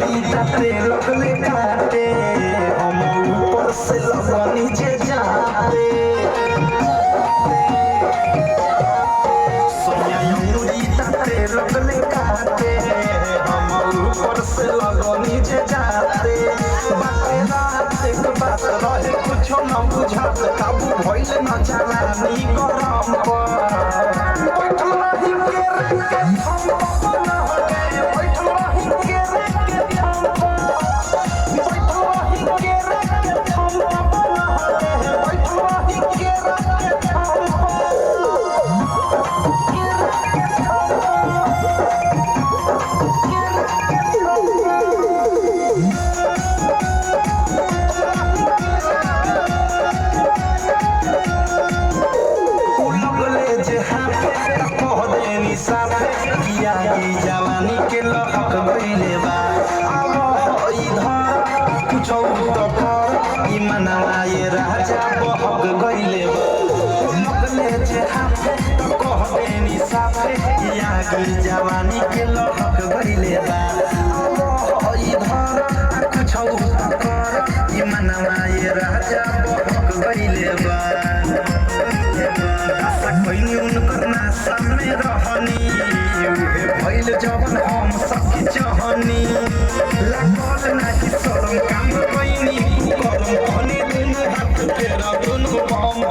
अंगूरी ताते लगले काटे हम ऊपर से लगा नीचे जाते सोनिया अंगूरी ताते लगले काटे हम ऊपर से लगा नीचे जाते बातें रात एक बात रहे कुछ न बुझात काबू भइल न चलानी गरम पर जवानी के लहक गइले बा अब इधर कुछ तो कर मनवा ये राजा बहक गइले बा लगले जे हाथे तो कह देनी साथे यागी जवानी के लहक गइले बा अब इधर कुछ तो कर मनवा ये राजा बहक गइले बा कोई उनकर नासा में रहनी भइल जवन हम सखी चाहनी लागल नाही शरम काम कइनी करम कहनी दिन हाथ तेरा दुनु बम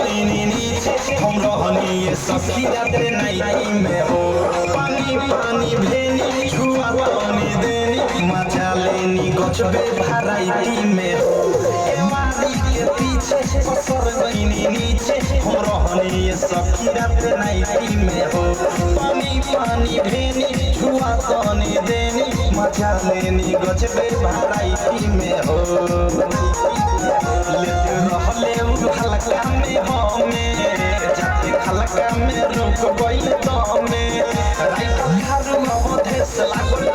हम रहनी सखी रात्रे नाइटी में हो पानी पानी भेनी छुआ पानी देनी मजा लेनी गछबे भराइटी में हो एवारी के पीछे पसर गईनी नीचे हम रहनी सखी रात्रे नाइटी में हो पानी पानी भेनी छुआ पानी देनी मजा लेनी गछबे भराइटी में हो लेते रहले हल्का में हमें जाते हल्का में रुक गइल तो हमें राइट खारू अवधेश लागल